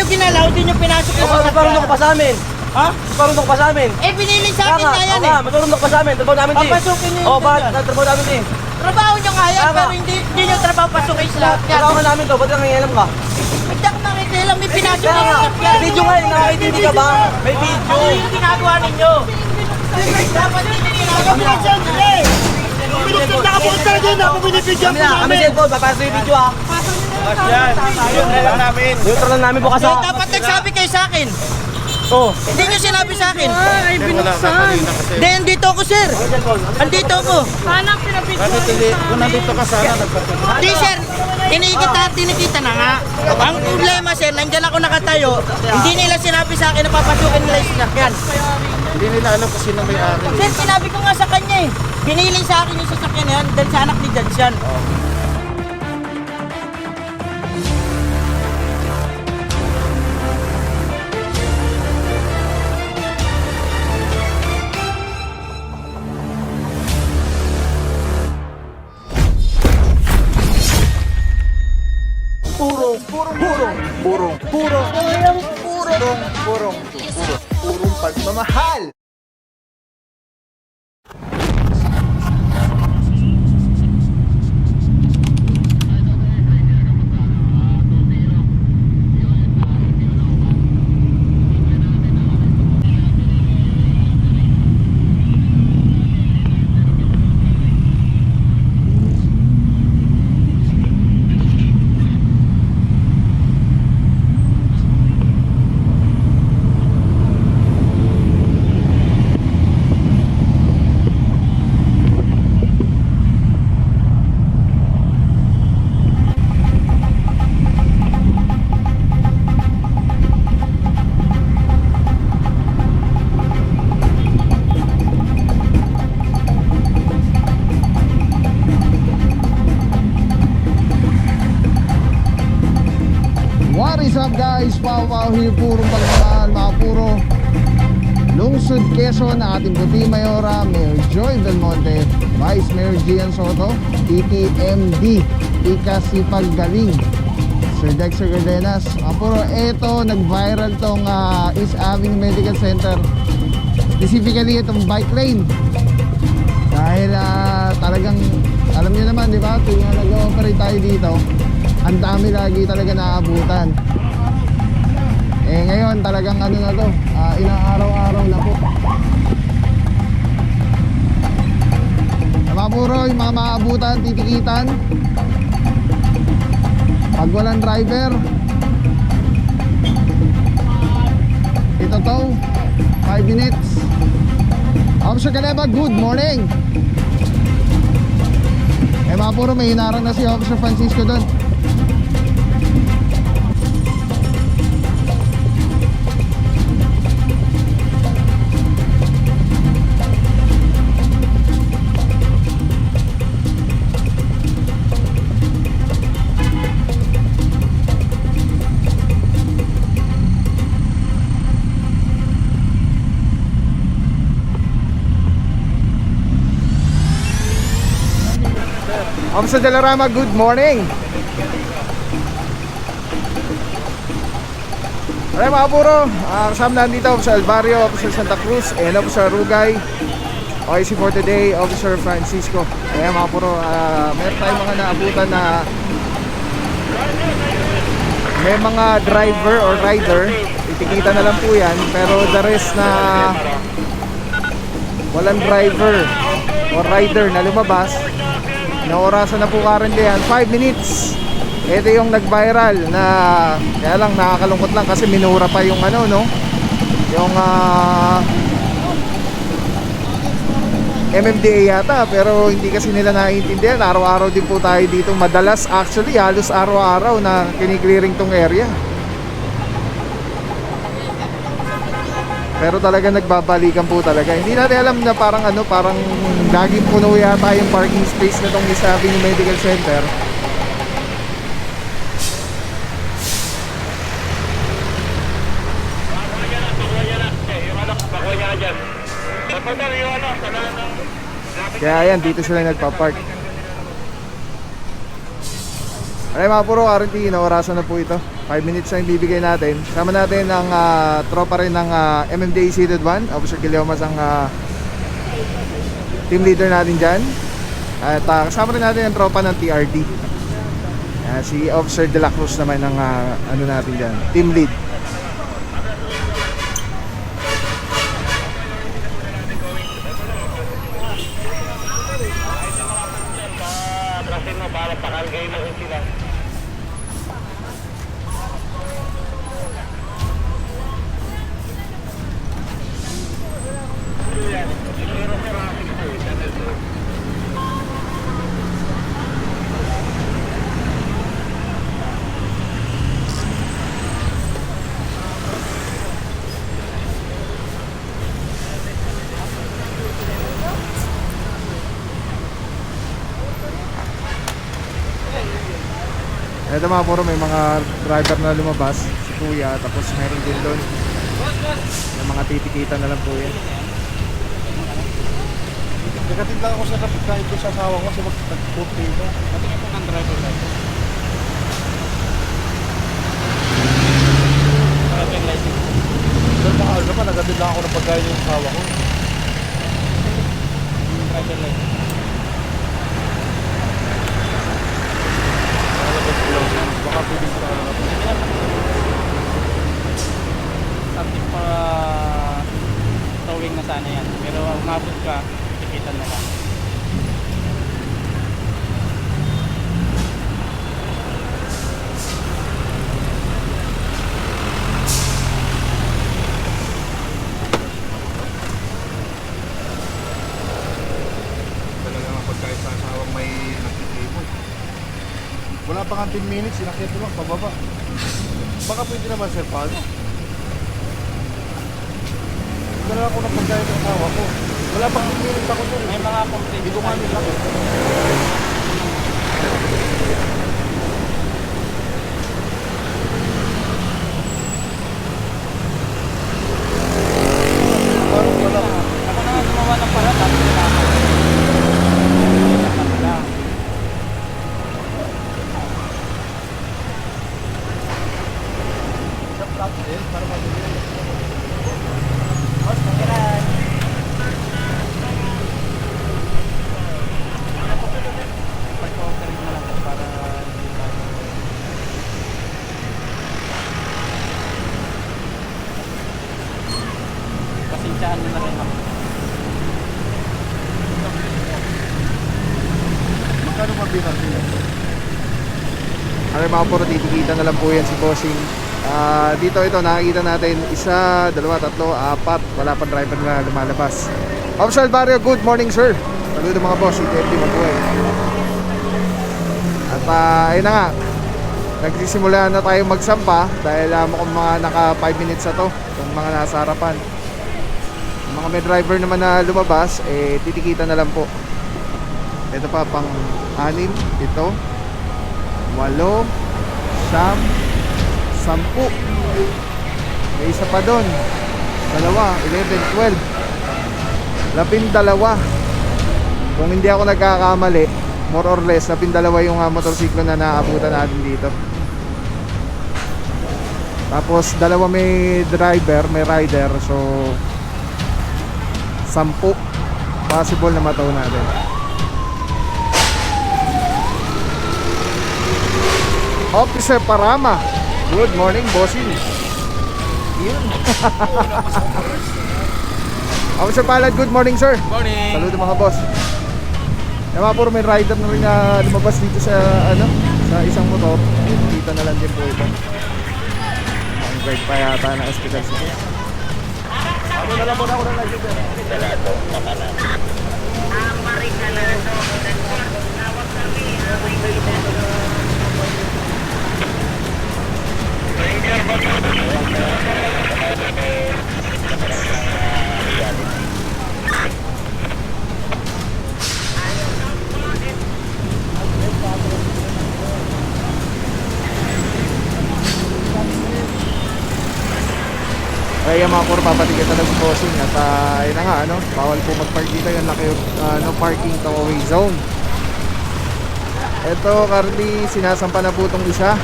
nyo ginalaw, hindi nyo pinasok yung sasakyan. Marunong ka pa sa amin. Ha? Marunong pa sa amin. Eh, binili sa akin na yan eh. Marunong pa sa amin. Trabaho namin din. Papasukin nyo Oo, yung bakit? ganyan. Trabaho namin din. Trabaho nyo nga yan, pero hindi nyo trabaho pasukin sa lahat yan. Trabaho namin to. Ba't nangyaylam ka? Hindi ako nakikialam, may pinasok Kaya yung nga, sasakyan. video nga eh. Nakakaintindi ka ba? May video. Ano yung ginagawa ninyo? Dapat hindi ginagawa. Kami cellphone, papasok yung video ha. Neutral lang namin bukas ha. Dapat nagsabi kayo sa akin. Oo. Hindi nyo sinabi sa akin. Ay, binuksan. Hindi, andito ako sir. Andito ako. Sana pinapicture. Kung nandito ka sana, nagpatuloy. Hindi sir, tinikita na nga. Ang problema sir, nandiyan ako nakatayo. Hindi nila sinabi sa akin na papasukin nila yung sasakyan. Hindi nila alam kung sino may-ari. Sir, sinabi ko nga sa kanya eh. Binili sa akin yung sasakyan na yan dahil sa anak ni Judge yan. Purong pagmamahal. What is up guys? Wow here, purong pagmamahal, mga puro Lungsod Quezon, ating puti mayora, Mayor Joy Belmonte, Vice Mayor Gian Soto, TTMD, Ika Sipaggaling, Sir Dexter Cardenas. Mga puro, eto, nag-viral tong East Avenue Medical Center, specifically itong bike lane. Dahil talagang, alam niyo naman, di ba? Tuwing nag-ooperate tayo dito, ang dami lagi talaga naaabutan. Eh ngayon talagang ano na to, ilang araw-araw na po. Napapuro yung mga maaabutan, titikitan. Pag walang driver, ito to, 5 minutes. Officer Caleba, good morning. Eh mga puro, may hinarang na si Officer Francisco doon. Officer Delarama, good morning. Alright mga puro, kasama natin dito Officer Alvario, Officer Santa Cruz, and Officer Rugay. OIC for today, Officer Francisco. Ayan mga puro, meron tayong mga naabutan na may mga driver or rider, itikita na lang po yan, pero the rest na walang driver or rider na lumabas, inaorasan na po currently yan, 5 minutes. Ito yung nag-viral na, kaya lang nakakalungkot lang kasi minura pa yung ano, no, yung MMDA yata, pero hindi kasi nila naiintindihan. Araw-araw din po tayo dito, madalas actually, halos araw-araw na kiniklearing tong area. Pero talaga nagbabalikan po talaga. Hindi natin alam na parang ano, parang laging puno yata yung parking space na tong East Avenue Medical Center. Kaya yan, dito sila nagpa-park. Alright mga puro, currently inaorasan na po ito. 5 minutes na yung bibigay natin. Sama natin ang tropa rin ng MMDA Seated 1. Officer Guillermo ang team leader natin dyan. At kasama rin natin ang tropa ng TRD. Si Officer De La Cruz naman ang ano natin dyan, team lead. Ito mga puro, may mga driver na lumabas, si Kuya, tapos meron din doon yung mga titikitan na lang po yan. Nagkatid lang ako sa kapitbahay ko sa asawa ko kasi mag-puti ko. Natingin ko ng driver license. Pero baka ano naman, nagkatid lang ako ng pagkain yung asawa ko. Driver license. Baka pwede ko na ako. Something pa towing na sana yan. Pero umabot ka, tikitan na lang. Talaga nga pagkain sa asawang may nakikipon. Wala pa nga 10 minutes, sinakit ko lang, pababa. Baka pwede naman, sir, paano? Dala ako ng pagkain ng asawa ko. Wala pang 10 minutes ako, sir. May mga complaint. Hindi ko nga nila. Parang wala. Ako na nga gumawa ng paraan. Tapos kailangan. Pasensyahan nyo na rin ako. Magkano mabilang nila? Ano mga puro, titikitan na lang po yan si Bossing. Dito ito nakikita natin 1, 2, 3, 4, wala pa driver na lumalabas. Officer Alvario, good morning sir. Saludo mga boss, si TFT Magbuhay. At ayun na nga, nagsisimula na tayo magsampa dahil mukhang mga naka 5 minutes na to itong mga nasa harapan. Yung mga may driver naman na lumabas, titikitan na lang po. Ito pa pang 6, 7, 8, 9, 10. May isa pa doon. 2, 11, 12. 12. Kung hindi ako nagkakamali, more or less 12 yung motorsiklo na naabutan natin dito. Tapos 2 may driver, may rider. So 10 possible na mataw natin. Officer Parama, good morning, bossing. Yun. Officer Palad, good morning, sir. Morning! Saludo mga boss. Yung mga puro may rider na rin na lumabas dito sa sa isang motor. Dito na lang din po ito. Ang guard pa yata ng hospital city. Ano na lang muna ako ng license, sir. Kaya mga puro papatikin na ng bossing at yun na nga bawal po mag-park dito, yung laki no parking away zone. Ito, Carly, sinasampa na po itong isa.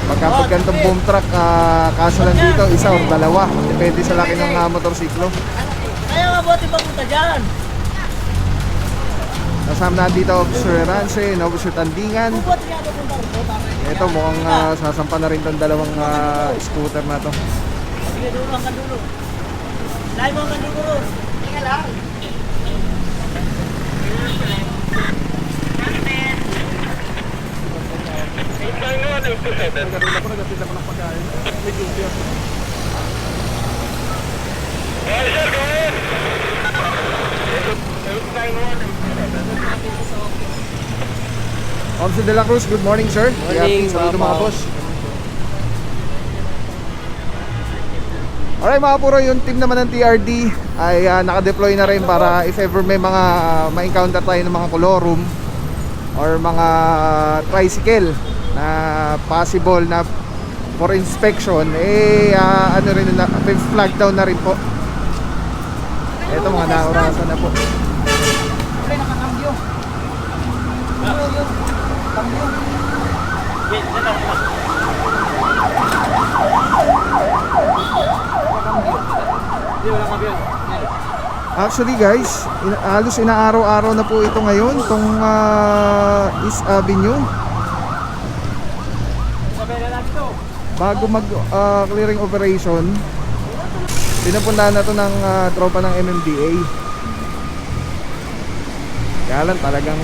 Pagkapag ganitong boom truck, kaso lang dito, isa o dalawa. Depende sa laki ng motorsiklo. Kaya mabuti pa punta dyan. Kasama na dito, Officer Rance, Officer Tandingan. Mabuti nga ito punta rito. Ito, mukhang sasampa na rin itong dalawang scooter na to. Sige, dulo hanggang dulo. Lahat mo hanggang dulo. Teka lang. Officer De La Cruz, good morning, sir. Morning, Saludo mga Papa. boss. Alright mga puro, yung team naman ng TRD ay naka-deploy na rin para if ever may mga ma-encounter tayo ng mga colorum or mga tricycle na possible na for inspection, ano rin na, flag down na rin po. Ito mga naurasan na po. Pre, nakakambyo. Yun. Kambyo. Actually guys, halos inaaraw-araw na po ito ngayon, itong East Avenue. Bago mag clearing operation, pinupuntahan na to ng tropa ng MMDA. Kaya lang talagang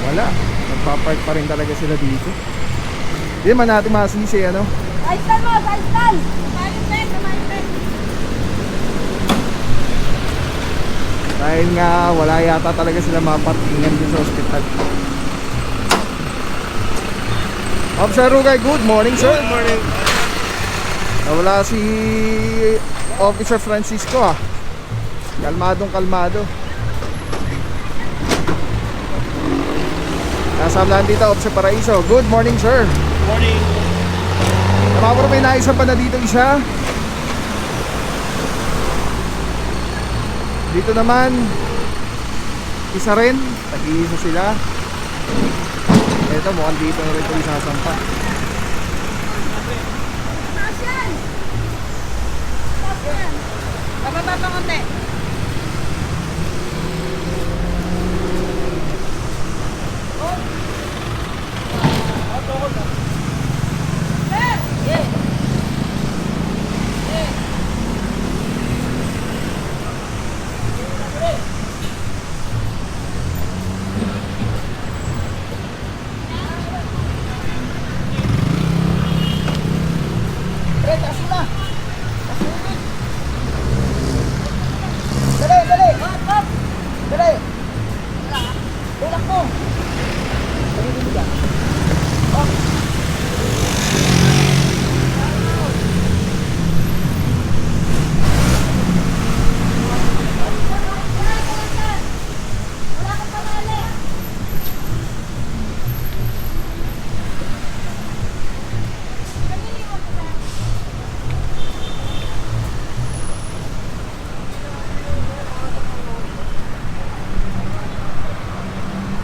wala, nagpapark pa rin talaga sila dito. Hindi man natin masisi ano. Ayos mo! Ayos! Maayos. Dahil nga wala yata talaga sila maparkingan dito sa ospital. Officer Rugay, good morning sir. Good morning. Nawala si Officer Francisco ah. Kalmadong. Nasamahan dito Officer Paraiso. Good morning sir. Morning. Napapuro may naisang pa na dito isa. Dito naman isa rin, tag-iisa sila. Ito mukhang dito na rin ito isasampa. Bababa pa konti. Pre, taas mo na. Dali. Dali. Tulak mo.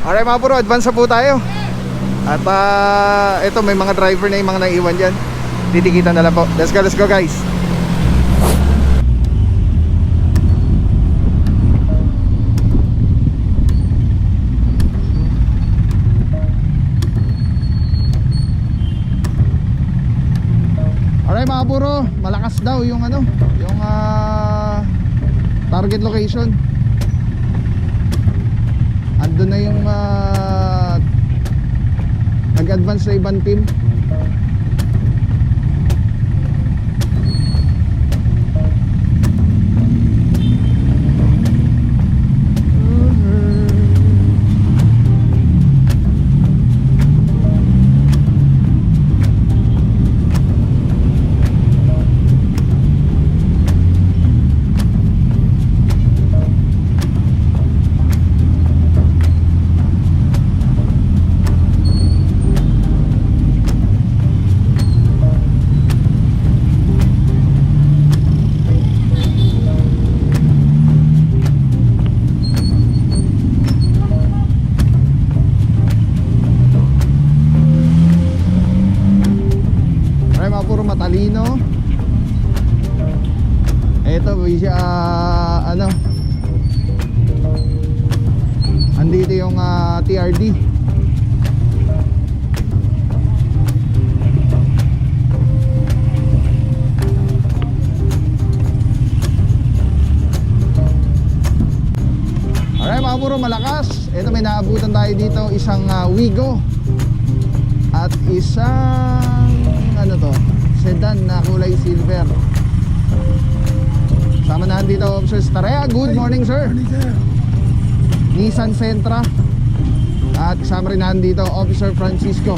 Alright mga puro, advance na po tayo. At ito may mga driver na yung mga naiwan dyan. Titikitan na lang po. Let's go guys. Alright mga puro, malakas daw yung ano, yung target location. Andun na yung nag-advance na ibang team. matalino. Ito siya andito yung TRD. Alright mga puro, malakas. Ito may naabutan tayo dito, isang Wigo at isang sedan na kulay silver. Sama na dito Officer Starea. Good morning sir. Nissan Sentra. At kasama rin dito Officer Francisco.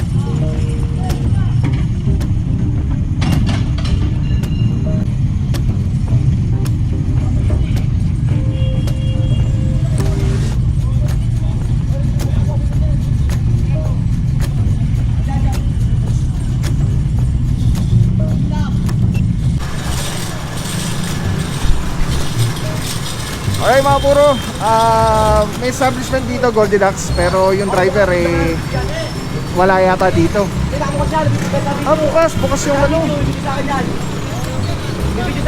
Alright mga puro, may establishment dito, Goldilocks, pero yung driver wala yata dito. Bukas yung ano. Bibigyo sa akin yan. Bibigyo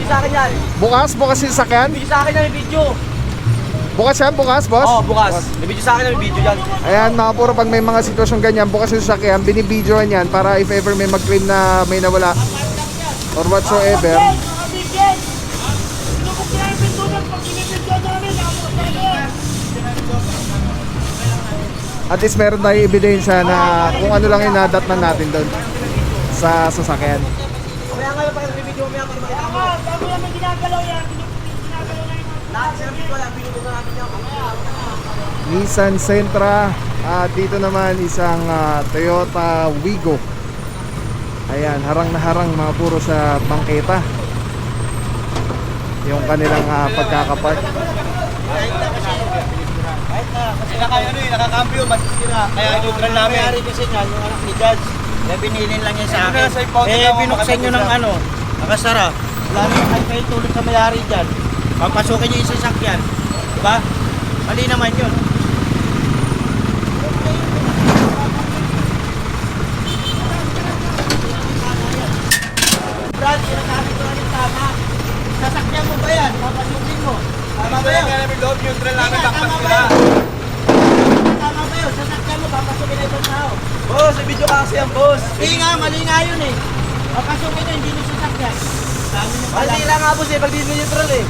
sa akin yan. Bukas yung sakyan? Bibigyo sa akin yan, may video. Bukas yan, bukas boss? Oo, bukas. Bibigyo sa akin yan, may video dyan. Ayan mga puro, pag may mga sitwasyon ganyan, bukas yung sakyan, binibidyoan yan para if ever may mag-claim na may nawala or whatsoever. At least meron tayong ebidensya na kung ano lang yung nadatnan natin doon sa sasakyan. Kaya nga yung pag-video mo yan, para makita mo. Bago naman ginagalaw yan, ginagalaw na yung lahat sila video yan, pinuto na natin yan. Nissan Sentra at dito naman isang Toyota Wigo. Ayan, harang na harang mga puro sa bangketa yung kanilang pagkakapark. Kasi nakakambyo, masisira. Kaya neutral namin. Mayari kasi niyan, yung anak ni Judge. Kaya binilin lang yan sa akin. Binuksan nyo ng nakasara. Wala naman kayo tulad sa mayari dyan. Papasukin nyo yung sasakyan. Diba? Mali naman yun. Brad, sinasabi ko rin tama. Sasakyan mo ba yan? Papasukin mo. Tama ba yun? Neutral namin, Tama ba yun? Tama ba yun? Sasakyan mo, papasukin na itong tao. Boss, may video ka kasi yan, boss. Hindi nga, mali nga yun eh. Papasukin na, hindi nyo sasakyan. Sabi nyo pala. Mali lang nga, boss, pag di neutral eh.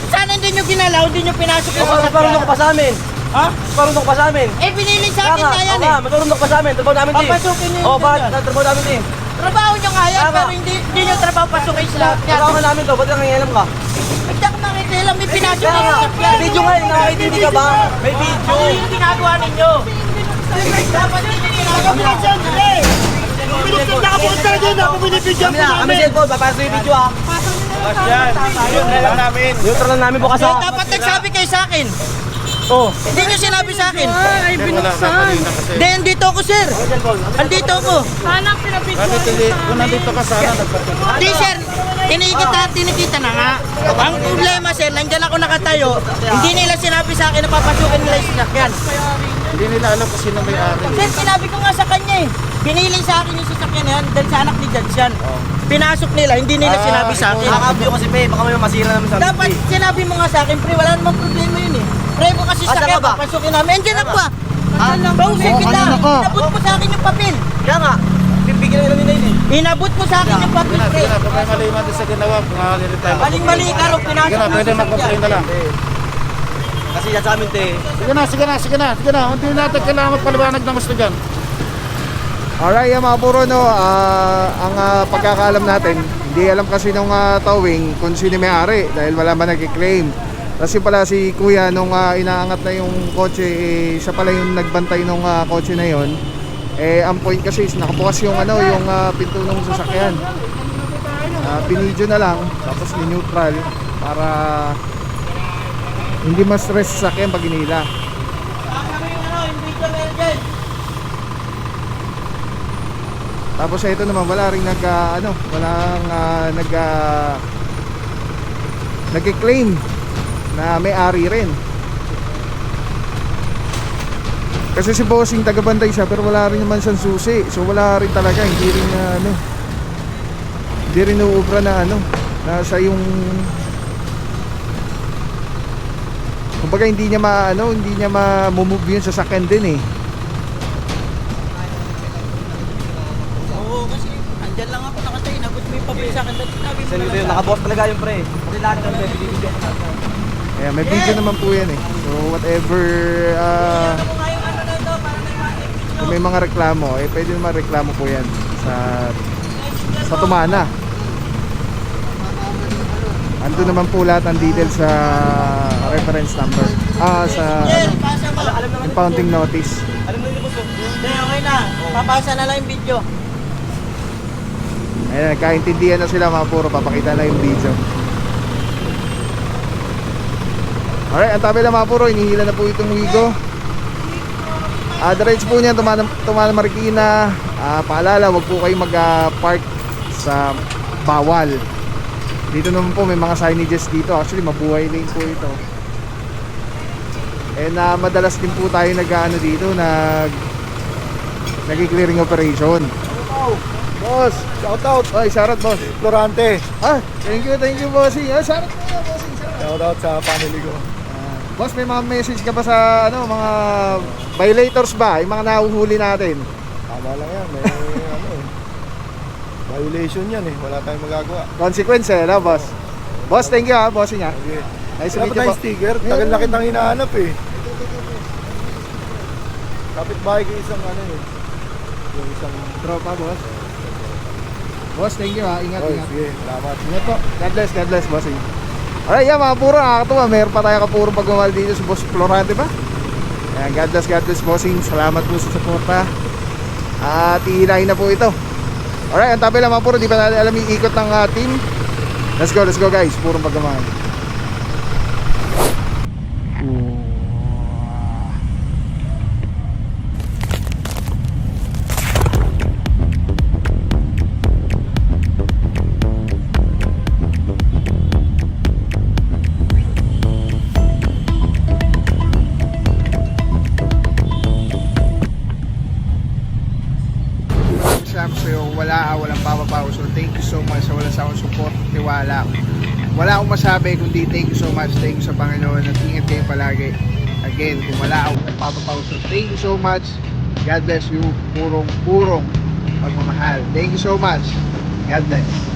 Sana hindi nyo ginalaw, hindi nyo pinasok yung sasakyan. Marunong ka pa sa amin. Ha? Marunong ka pa sa amin. Eh, pinili sa akin na yan eh. Marunong ka pa sa amin. Trabaho namin din. Papasukin nyo Oo, yun bakit? dyan. Trabaho namin din. Trabaho nyo nga yan, Tama. pero hindi nyo trabaho pasukin sa sasakyan. Trabaho ka namin to. Ba't nangangialam ka? Hindi ako nakikilam, may pinasok yung Kaya nga, sasakyan. may video nga eh. Nakakaintindi ka ba? May video. Ano yung ginagawa ninyo? Dapat hindi nyo ginagawa. Pinagsit na kapunta talaga yun, ako binibigyan Kami po na, kami namin. cellphone. Papasok yung video ah. Yan. Neutral lang namin. Neutral lang namin bukas Eh, ah. dapat nagsabi kayo sa akin. Oh. Hindi nyo sinabi sa akin. Ay, binuksan. Hindi, andito ako sir. Andito ako. Sana pinabigyan Kung nandito ka sana, Di sir, tinikita na nga. Ang problema sir, nandyan ako nakatayo. Hindi nila sinabi sa akin na papasukin nila yung sasakyan. hindi nila alam kung sino may-ari. Sir, sinabi ko nga sa kanya eh. Binili sa akin yung sasakyan yan dahil sa anak ni Judge yan. Pinasok nila, hindi nila sinabi sa akin. Nakakabyo kasi pe. Baka may masira namin sa Dapat sinabi mo nga sa akin, pre, wala namang problema yun eh. Pre, mo kasi Asan sakyan, ka ba? papasukin namin. Andiyan ako ah. Kausap kita. Inabot mo sa akin yung papel. Kaya nga. Bibigyan nila nila yun eh. Inabot mo sa akin yung papel, pre. Sige na, kung may mali man din sa ginawa, makakalit tayo. Maling-mali ka rin, pinasok Sige na, mo pwede yung mag-complain na sasakyan. lang. Kasi yan sa amin te. Sige na. Hindi natin kailangan magpaliwanag ng gusto dyan. Alright, mga puro no, ang pagkakaalam natin, hindi alam kasi nung towing kung sino may-ari dahil wala man nag-claim. Kasi pala si kuya nung inaangat na yung kotse, siya pala yung nagbantay nung kotse na yon. Ang point kasi is nakabukas yung yung pinto ng sasakyan. Binidyo na lang tapos ni-neutral para hindi ma-stress sa sasakyan pag inila. Tapos ito naman wala ring nag-claim na may-ari rin. Kasi si bossing taga-bantay siya pero wala rin naman siyang susi. So wala rin talaga, hindi rin Hindi rin uubra na ano, nasa yung kumbaga hindi niya hindi niya ma-move yung sasakyan din eh. Oo, kasi andyan lang ako nakatay. Nagot mo yung papel sa akin. Sabi mo na lang sa Nakaboss talaga yung pre. Kasi lahat ng pre, bibigyan ko natin. Kaya may video naman po yan eh. So whatever Ano nga yung ano na ito para may matik nyo. kung may mga reklamo, eh pwede naman reklamo po yan sa Tumana. Ando naman po lahat ng details sa reference number. Sa Pasa mo. impounding notice. Alam mo nila boss, Hindi, okay na. Papasa na lang yung video. Ayan, nagkaintindihan na sila mga puro. Papakita na yung video. Alright, ang tabi lang mga puro. Inihila na po itong Wigo. Diretso po niya, Tumana Marikina. Paalala, wag po kayo mag-park sa bawal. Dito naman po may mga signages dito. Actually mabuhay lane po ito. And madalas din po tayo dito nag-clearing operation. Boss, shout out. Ay, shoutout boss. Florante. Thank you bossing. Shoutout po yan bossing. Shout out sa family ko. Boss, may mga message ka ba sa mga violators ba? Yung mga nahuhuli natin. Tama lang yan. May violation yan eh. Wala tayong magagawa. Consequence no boss? Boss, thank you bossing Okay. Nice to Dapat meet you tayong po. sticker. Tagal na kitang hinahanap eh. Kapit bahay ko isang yung isang... Tropa boss. Boss, thank you Ingat, Oy, ingat. sige, salamat. Ingat po. God bless bossing. Alright, mga puro nakakatuwa. Meron pa tayo kapuro pagmamahal dito sa Boss Florante ba? Ayan, God bless bossing. Salamat po sa suporta. At ihilahin na po ito. Alright, ang tabi lang mga puro. Di pa natin alam yung ikot ng team. Let's go guys. Purong pagmamahal. So walang papapaw. So thank you so much sa walang sawang support, tiwala. Wala akong masabi kundi thank you so much. Thank you sa Panginoon at ingat kayo palagi. Again, kung wala akong papapaw. So thank you so much. God bless you. Purong pagmamahal. Thank you so much. God bless.